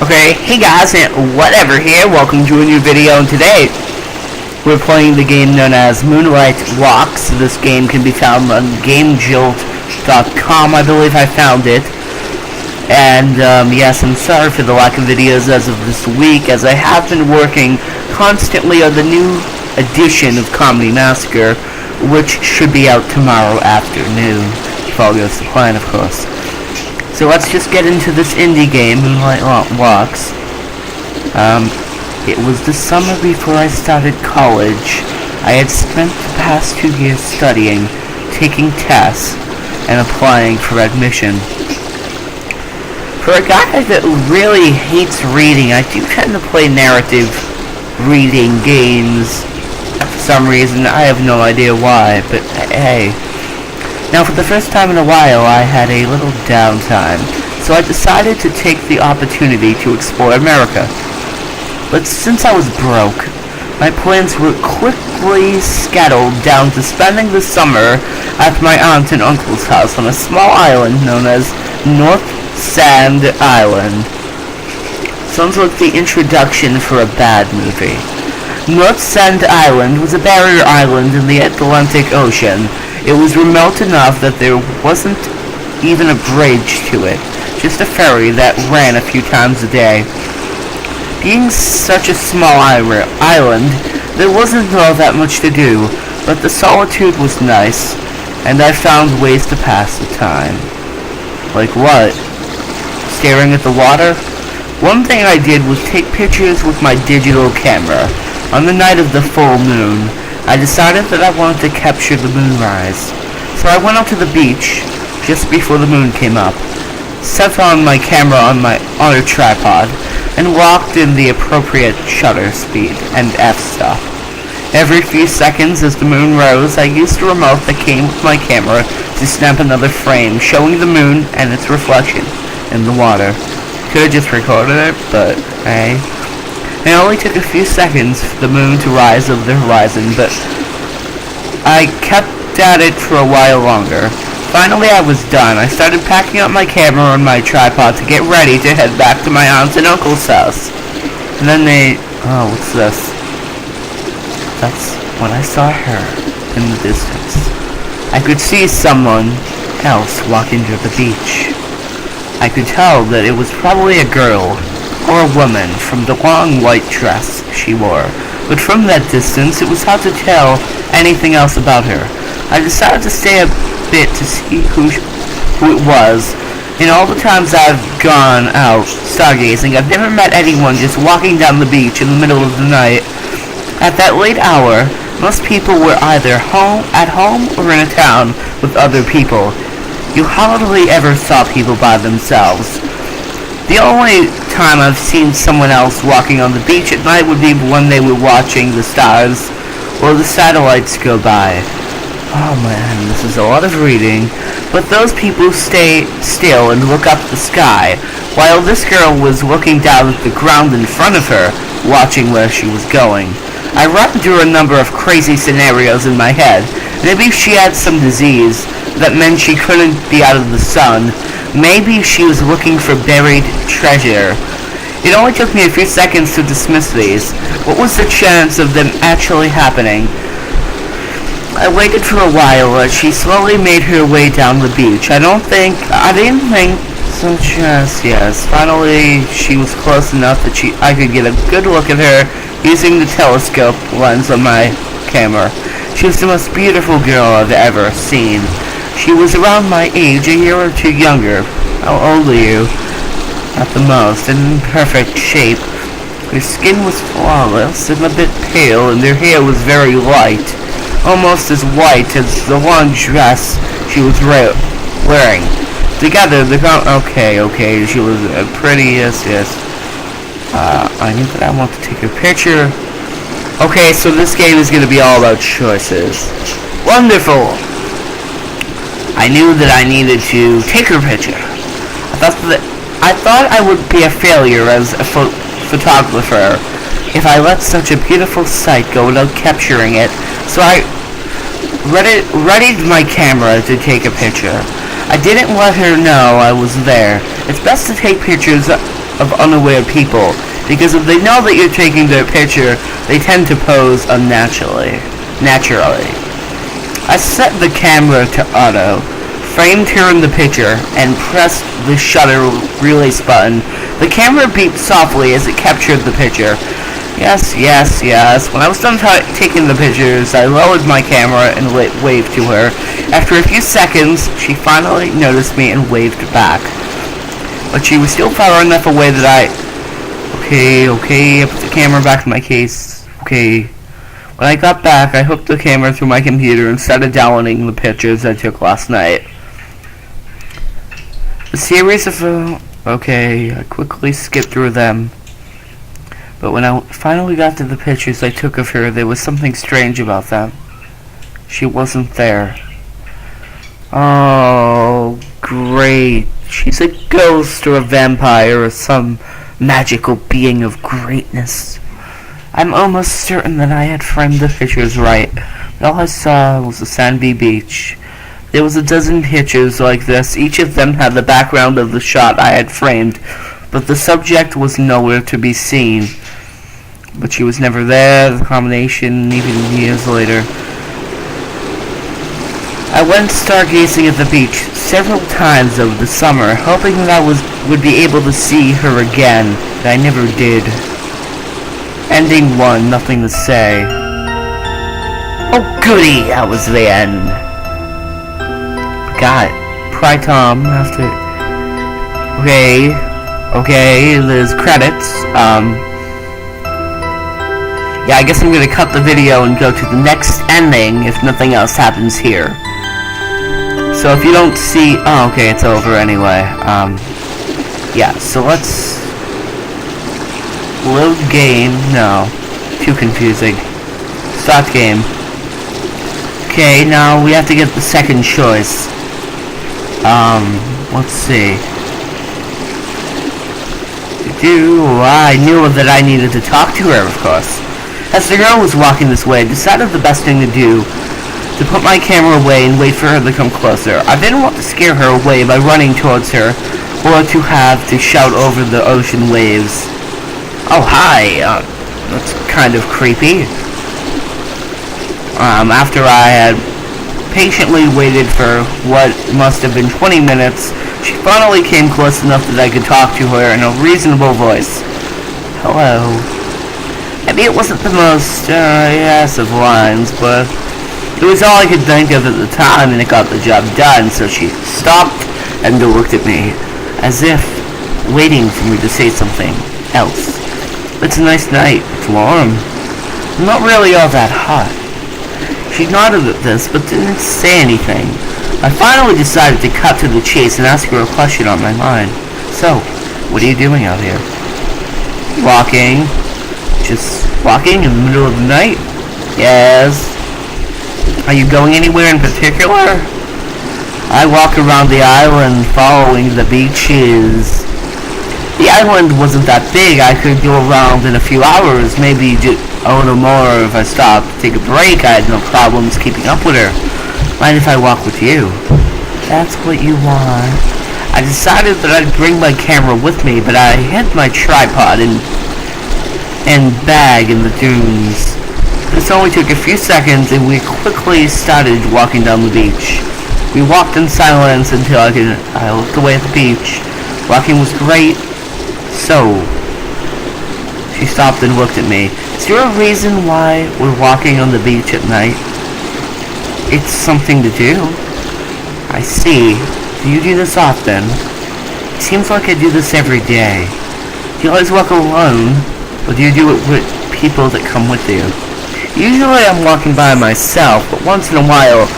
Okay, hey guys, and whatever here, welcome to a new video, and today we're playing the game known as Moonlight Walks. This game can be found on GameJolt.com, I believe I found it. And yes, I'm sorry for the lack of videos as of this week, as I have been working constantly on the new edition of Comedy Massacre, which should be out tomorrow afternoon, if all goes to plan, of course. So let's just get into this indie game, Moonlight Walks. It was the summer before I started college. I had spent the past 2 years studying, taking tests, and applying for admission. For a guy that really hates reading, I do tend to play narrative reading games. For some reason, I have no idea why, but hey. Now, for the first time in a while, I had a little downtime, so I decided to take the opportunity to explore America. But since I was broke, my plans were quickly scattered down to spending the summer at my aunt and uncle's house on a small island known as North Sand Island. Sounds like the introduction for a bad movie. North Sand Island was a barrier island in the Atlantic Ocean. It was remote enough that there wasn't even a bridge to it, just a ferry that ran a few times a day. Being such a small island, there wasn't all that much to do, but the solitude was nice, and I found ways to pass the time. Like what? Staring at the water? One thing I did was take pictures with my digital camera. On the night of the full moon, I decided that I wanted to capture the moonrise. So I went out to the beach just before the moon came up, set on my camera on a tripod, and walked in the appropriate shutter speed and f-stop. Every few seconds as the moon rose, I used the remote that came with my camera to snap another frame showing the moon and its reflection in the water. Could have just recorded it, but hey. It only took a few seconds for the moon to rise over the horizon, but I kept at it for a while longer. Finally, I was done. I started packing up my camera on my tripod to get ready to head back to my aunt and uncle's house. And then oh, what's this? That's when I saw her in the distance. I could see someone else walking to the beach. I could tell that it was probably a girl or a woman from the long white dress she wore, but from that distance it was hard to tell anything else about her. I decided to stay a bit to see who it was. In all the times I've gone out stargazing, I've never met anyone just walking down the beach in the middle of the night. At that late hour, most people were either at home or in a town with other people. You hardly ever saw people by themselves. The only time I've seen someone else walking on the beach at night would be when they were watching the stars or the satellites go by. Oh man, this is a lot of reading. But those people stay still and look up the sky, while this girl was looking down at the ground in front of her, watching where she was going. I ran through a number of crazy scenarios in my head. Maybe she had some disease that meant she couldn't be out of the sun. Maybe she was looking for buried treasure. It only took me a few seconds to dismiss these. What was the chance of them actually happening? I waited for a while as she slowly made her way down the beach. I didn't think such as, yes. Finally, she was close enough that I could get a good look at her using the telescope lens on my camera. She was the most beautiful girl I've ever seen. She was around my age, a year or two younger. How old are you? At the most, and in perfect shape. Her skin was flawless and a bit pale, and her hair was very light, almost as white as the long dress she was wearing. Together, okay, she was pretty, yes. I knew that I want to take a picture. Okay, so this game is going to be all about choices. Wonderful! I knew that I needed to take her picture. I thought I would be a failure as a photographer if I let such a beautiful sight go without capturing it, so I readied my camera to take a picture. I didn't let her know I was there. It's best to take pictures of unaware people, because if they know that you're taking their picture, they tend to pose unnaturally. I set the camera to auto, framed her in the picture, and pressed the shutter release button. The camera beeped softly as it captured the picture. Yes. When I was done taking the pictures, I lowered my camera and waved to her. After a few seconds, she finally noticed me and waved back. But she was still far enough away that I put the camera back in my case. Okay. When I got back, I hooked the camera through my computer and started downloading the pictures I took last night. A series of... I quickly skipped through them. But when I finally got to the pictures I took of her, there was something strange about them. She wasn't there. Oh, great. She's a ghost or a vampire or some magical being of greatness. I'm almost certain that I had framed the pictures right. But all I saw was a sandy beach. There was a dozen pictures like this. Each of them had the background of the shot I had framed, but the subject was nowhere to be seen. But she was never there, the combination, even years later. I went stargazing at the beach several times over the summer, hoping that I would be able to see her again, but I never did. Ending 1, nothing to say. Oh goody, that was the end. Got it. Pry Tom after... Okay, there's credits. Yeah, I guess I'm gonna cut the video and go to the next ending if nothing else happens here. So if you don't see... Oh, okay, it's over anyway. Yeah, so let's... Load game. No. Too confusing. Start game. Okay, now we have to get the second choice. Let's see. I knew that I needed to talk to her, of course. As the girl was walking this way, I decided the best thing to do to put my camera away and wait for her to come closer. I didn't want to scare her away by running towards her, or to have to shout over the ocean waves. Oh, hi. That's kind of creepy. After I had patiently waited for what must have been 20 minutes, she finally came close enough that I could talk to her in a reasonable voice. Hello. Maybe it wasn't the most, yes of lines, but it was all I could think of at the time, and it got the job done, so she stopped and looked at me, as if waiting for me to say something else. It's a nice night. It's warm. Not really all that hot. She nodded at this, but didn't say anything. I finally decided to cut to the chase and ask her a question on my mind. So, what are you doing out here? Walking. Just walking in the middle of the night? Yes. Are you going anywhere in particular? I walk around the island following the beaches. The island wasn't that big. I could go around in a few hours, maybe a little more if I stopped to take a break. I had no problems keeping up with her. Mind if I walk with you? That's what you want. I decided that I'd bring my camera with me, but I hid my tripod and bag in the dunes. This only took a few seconds, and we quickly started walking down the beach. We walked in silence until I looked away at the beach. Walking was great. So, she stopped and looked at me. Is there a reason why we're walking on the beach at night? It's something to do. I see. Do you do this often? It seems like I do this every day. Do you always walk alone? Or do you do it with people that come with you? Usually I'm walking by myself, but once in a while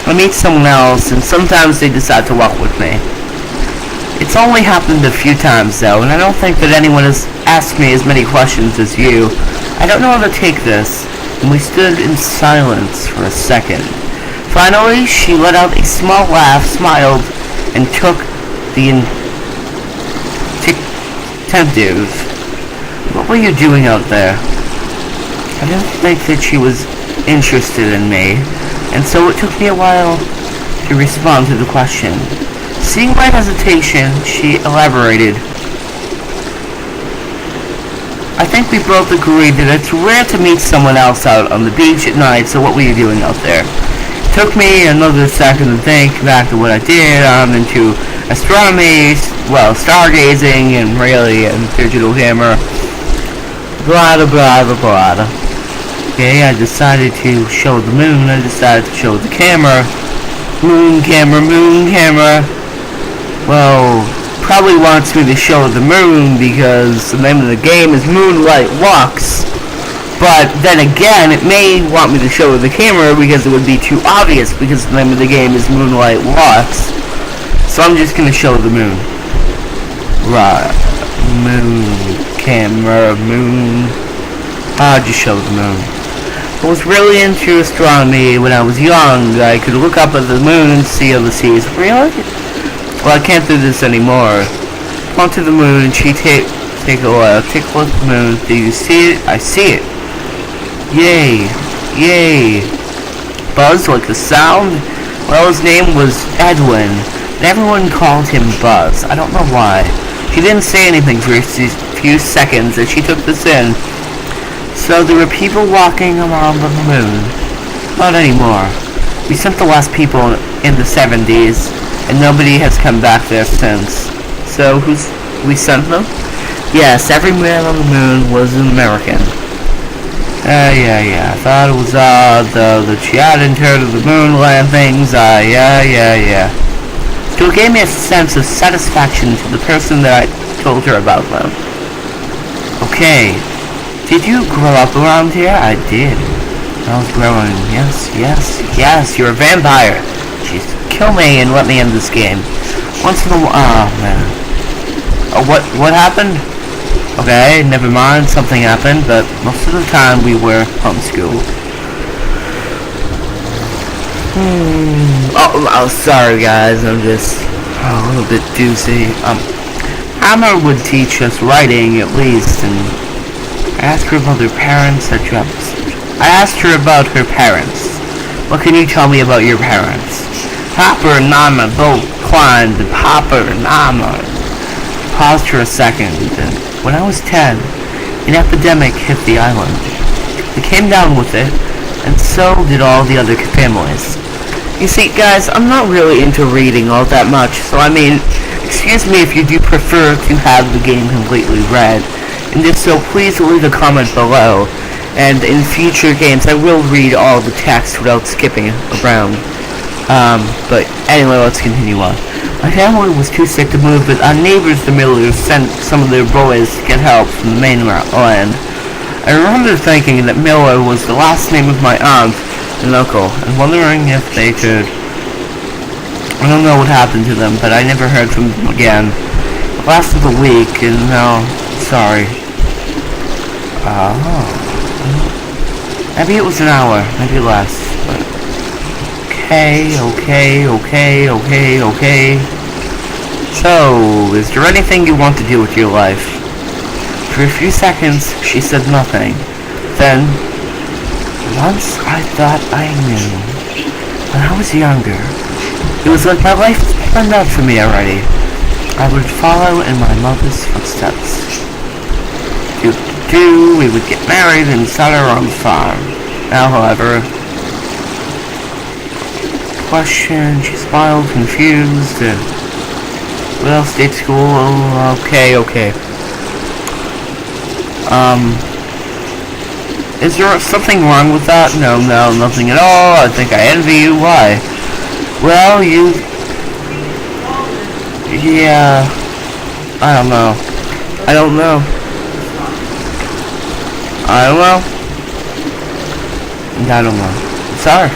I meet someone else, and sometimes they decide to walk with me. It's only happened a few times though, and I don't think that anyone has asked me as many questions as you. I don't know how to take this, and we stood in silence for a second. Finally, she let out a small laugh, smiled, and took the attentive. What were you doing out there? I didn't think that she was interested in me, and so it took me a while to respond to the question. Seeing my hesitation, she elaborated. I think we both agree that it's rare to meet someone else out on the beach at night, so what were you doing out there? It took me another second to think back to what I did. I'm into astronomy, well, stargazing, and really, and digital camera. Blah, blah, blah, blah. Okay, I decided to show the moon. I decided to show the camera. Moon camera, moon camera. Well, probably wants me to show the moon because the name of the game is Moonlight Walks. But then again, it may want me to show the camera because it would be too obvious because the name of the game is Moonlight Walks. So I'm just gonna show the moon. Right. Moon. Camera. Moon. I'll just show the moon. I was really into astronomy when I was young. I could look up at the moon and see all the seas. Really? Well, I can't do this anymore. Onto the moon and take a look. Take a look at the moon. Do you see it? I see it. Yay. Yay. Buzz, like the sound? Well, his name was Edwin. And everyone called him Buzz. I don't know why. She didn't say anything for a few seconds as she took this in. So there were people walking around on the moon. Not anymore. We sent the last people in the 70s. And nobody has come back there since. So we sent them? Yes, every man on the moon was an American. Yeah. I thought it was odd though that she hadn't heard of the moon landings. Yeah. So it gave me a sense of satisfaction to the person that I told her about them. Okay. Did you grow up around here? I did. I was growing. Yes. You're a vampire. Jeez. Kill me and let me end this game. Once in a while. Oh, man. Oh, what happened? Okay, never mind. Something happened, but most of the time we were homeschooled. Oh, sorry guys. I'm just a little bit doozy. Hammer would teach us writing at least, and I asked her about her parents. I asked her about her parents. What can you tell me about your parents? Papa and Mama both climbed, and Papa and Mama paused for a second, and when I was 10, an epidemic hit the island. We came down with it, and so did all the other families. You see, guys, I'm not really into reading all that much, so I mean, excuse me if you do prefer to have the game completely read, and if so, please leave a comment below, and in future games I will read all the text without skipping around. But anyway, let's continue on. My family was too sick to move, but our neighbors, the Millers, sent some of their boys to get help from the mainland. I remember thinking that Miller was the last name of my aunt and uncle, and wondering if they could... I don't know what happened to them, but I never heard from them again. It lasted a week, and now... Sorry. Maybe it was an hour, maybe less, but... Okay. So, is there anything you want to do with your life? For a few seconds, she said nothing. Then, once I thought I knew. When I was younger, it was like my life planned out for me already. I would follow in my mother's footsteps. We would get married and start our own farm. Now, however... Question, she smiled, confused, and... Well, state school, okay. Is there something wrong with that? No, nothing at all. I think I envy you. Why? Well, you... Yeah... I don't know. Sorry.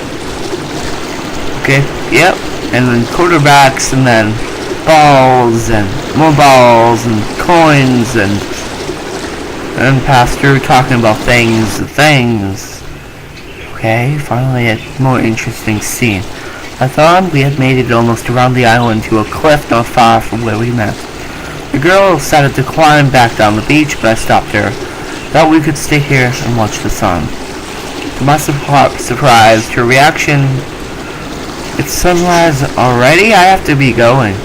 Okay, yep, and then quarterbacks, and then balls, and more balls, and coins, and Pastor talking about things. Okay, finally a more interesting scene. I thought we had made it almost around the island to a cliff not far from where we met. The girl started to climb back down the beach, but I stopped her. Thought we could stay here and watch the sun. To my surprise, her reaction... It's sunrise already? I have to be going.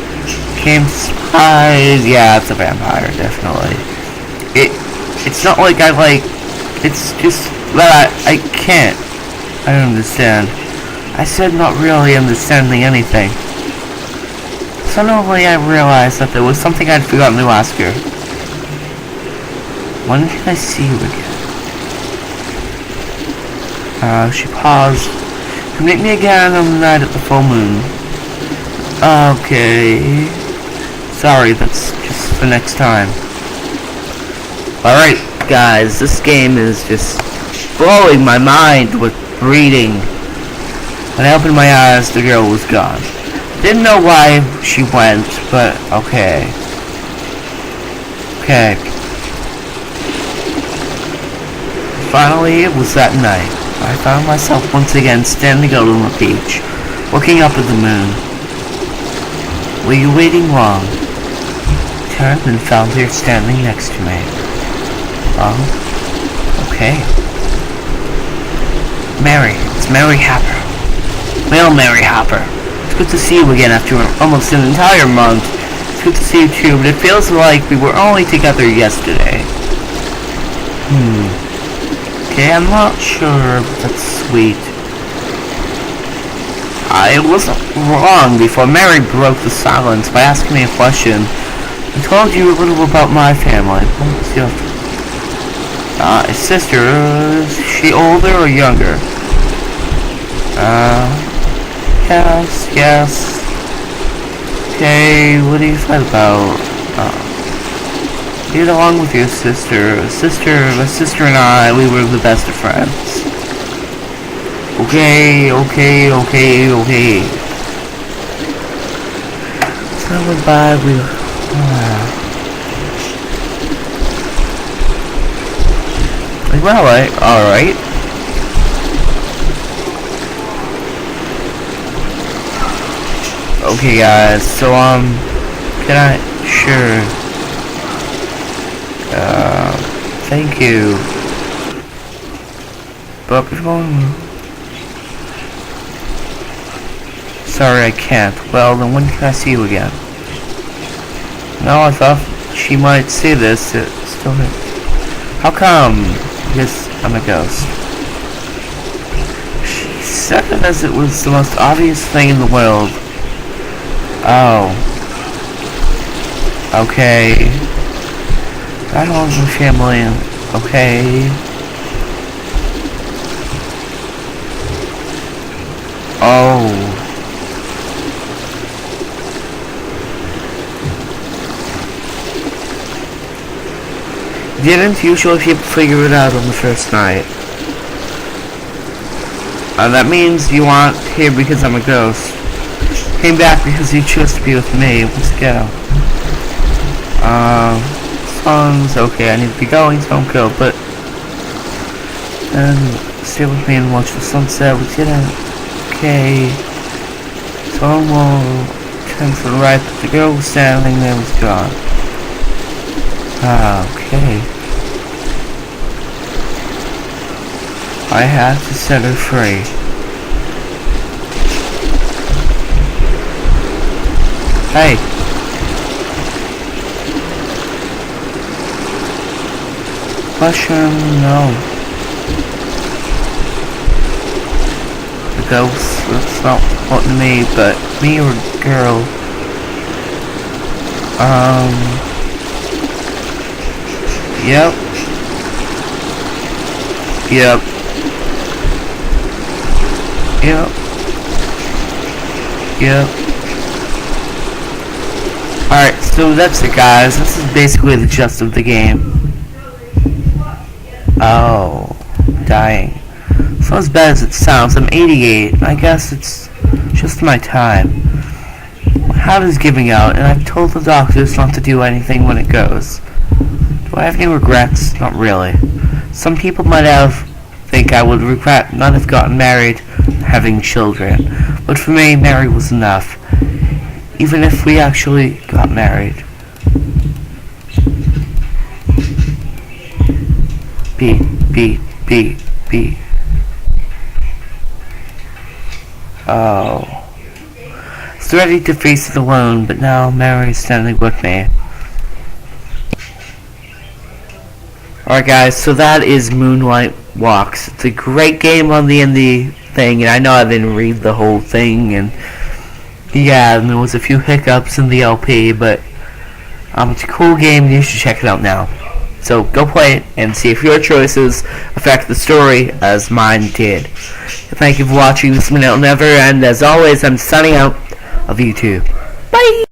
Came surprise. Yeah, it's a vampire, definitely. It's not like I like, it's just that I can't. I don't understand. I said not really understanding anything. Suddenly I realized that there was something I'd forgotten to ask her. When can I see you again? She paused. To meet me again on the night at the full moon. Okay. Sorry, that's just for next time. Alright, guys, this game is just blowing my mind with reading. When I opened my eyes, the girl was gone. Didn't know why she went, but okay. Okay. Finally, it was that night. I found myself once again standing out on the beach, looking up at the moon. Were you waiting long? Turned and found her standing next to me. Oh, okay. Mary, it's Mary Hopper. Well, Mary Hopper, it's good to see you again after almost an entire month. It's good to see you too, but it feels like we were only together yesterday. Okay, I'm not sure, but that's sweet. I wasn't wrong before Mary broke the silence by asking me a question. I told you a little about my family. What's your sister? Is she older or younger? Yes. Okay, what do you fight about? Get along with your sister. My sister and I, we were the best of friends. Okay. So went by, well, alright. Okay, guys, so, sure. Thank you. But before... Sorry, I can't. Well, then when can I see you again? No, I thought she might see this. It still hurts. How come? Because I'm a ghost. She said it as it was the most obvious thing in the world. Oh. Okay. I don't have a family. Okay. Oh. Didn't usually people figure it out on the first night. That means you aren't here because I'm a ghost. Came back because you chose to be with me. Let's go. Songs, okay, I need to be going, so don't go, but then stay with me and watch the sunset. We didn't. Okay. Someone will turn to the right, but the girl was standing there was gone. Okay. I had to set her free. Hey. Question, no. The ghost, that's not what me, but me or girl. Yep. Alright, so that's it, guys. This is basically the gist of the game. Oh, dying. It's not as bad as it sounds. I'm 88. I guess it's just my time. My heart is giving out, and I've told the doctors not to do anything when it goes. Do I have any regrets? Not really. Some people might think I would regret not have gotten married, having children. But for me, Mary was enough. Even if we actually got married. Beat. Oh. I was ready to face it alone, but now Mary is standing with me. Alright guys, so that is Moonlight Walks. It's a great game on the indie thing, and I know I didn't read the whole thing, and yeah, and there was a few hiccups in the LP, but it's a cool game and you should check it out now. So go play it and see if your choices affect the story as mine did. Thank you for watching. This has been It'll Never End. As always, I'm signing out of YouTube. Bye!